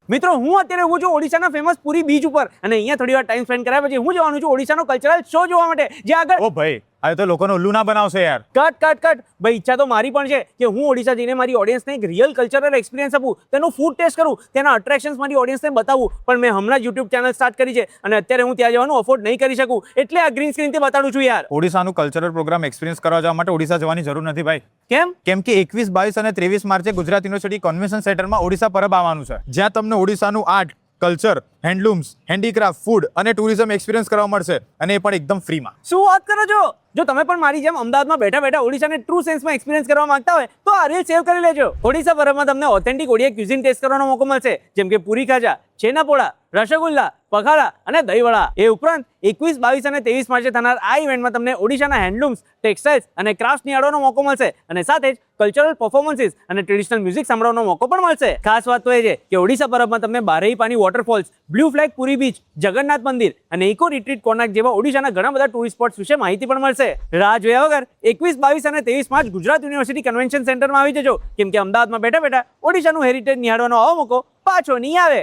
મિત્રો હું અત્યારે ઊભો છું ઓડિશાના ફેમસ પુરી બીચ ઉપર અને અહીંયા થોડી વાર ટાઈમ સ્પેન્ડ કર્યા પછી હું જવાનું છું ઓડિશાનો કલ્ચરલ શો જોવા માટે જે આગળ ઓ ભાઈ હવે તો લોકોને ઉલ્લુ ના બનાવશે યાર. કટ ભાઈ ઈચ્છા તો મારી પણ છે કે હું ઓડિશા જઈને મારી ઓડિયન્સને એક રિયલ કલ્ચરલ એક્સપિરિયન્સ આપું, તેનું ફૂડ ટેસ્ટ કરું, તેના અટ્રેક્શન્સ મારી ઓડિયન્સને બતાવું, પણ મેં હમણાં જ યુટ્યુબ ચેનલ સ્ટાર્ટ કરી છે અને અત્યારે હું ત્યાં જવાનું અફોર્ડ નહીં કરી શકું, એટલે આ ગ્રીન સ્ક્રીનથી બતાડું છું યાર. ઓડિશાનું કલ્ચરલ પ્રોગ્રામ એક્સપિરિયન્સ કરવા જવા માટે ઓડિશા જવાની જરૂર નથી ભાઈ. કેમ કે 21, 22 અને 23 માર્ચે ગુજરાત યુનિવર્સિટી કન્વેન્શન સેન્ટરમાં ઓડિશા પરબ આવવાનું છે, જ્યાં તમને ઓડિશાનું આર્ટ, કલ્ચર, હેન્ડલૂમ્સ, હેન્ડીક્રાફ્ટ, ફૂડ અને ટુરિઝમ એક્સપિરિયન્સ કરવા મળશે અને એ પણ એકદમ ફ્રીમાં. શું વાત કરો છો? જો તમે પણ મારી જેમ અમદાવાદમાં બેઠા ઓડિશાને ટ્રુ સેન્સમાં એક્સપિરિયન્સ કરવા માંગતા હોય તો આ રીલ સેવ કરી લેજો. ઓડિશા પરબમાં તમને ઓથેન્ટિક ઓડિયા ક્યુઝિન ટેસ્ટ કરવાનો મોકો મળશે, જેમ કે પૂરી ખાજા, છેનાપોળા, રસગુલ્લા, પખાડા અને દહીંવડા. એ ઉપરાંત 21, 22 અને 23 માર્ચે થનાર આ ઇવેન્ટમાં તમને ઓડિશાના હેન્ડલૂમ્સ, ટેક્સટાઇલ્સ અને ક્રાફ્ટ નિહાળવાનો મોકો મળશે અને સાથે જ કલ્ચરલ પરફોર્મન્સીસ અને ટ્રેડિશનલ મ્યુઝિક સાંભળવાનો મોકો પણ મળશે. ખાસ વાત તો એ છે કે ઓડિશા પરબમાં તમને બારેહી પાણી વોટરફોલ્સ, બ્લુ ફ્લેગ પુરી બીચ, જગન્નાથ મંદિર અને ઇકો રિટ્રીટ કોર્નર જેવા ઓડિશાના ઘણા બધા ટુરિસ્ટ સ્પોટ્સ વિશે માહિતી પણ મળશે. રાહ જોયા વગર 21, 22 અને 23 માર્ચ ગુજરાત યુનિવર્સિટી કન્વેન્શન સેન્ટરમાં આવી જજો, કેમ કે અમદાવાદમાં બેઠા ઓડિશાનું હેરિટેજ નિહાળવાનો આવો મોકો પાછો નહીં આવે.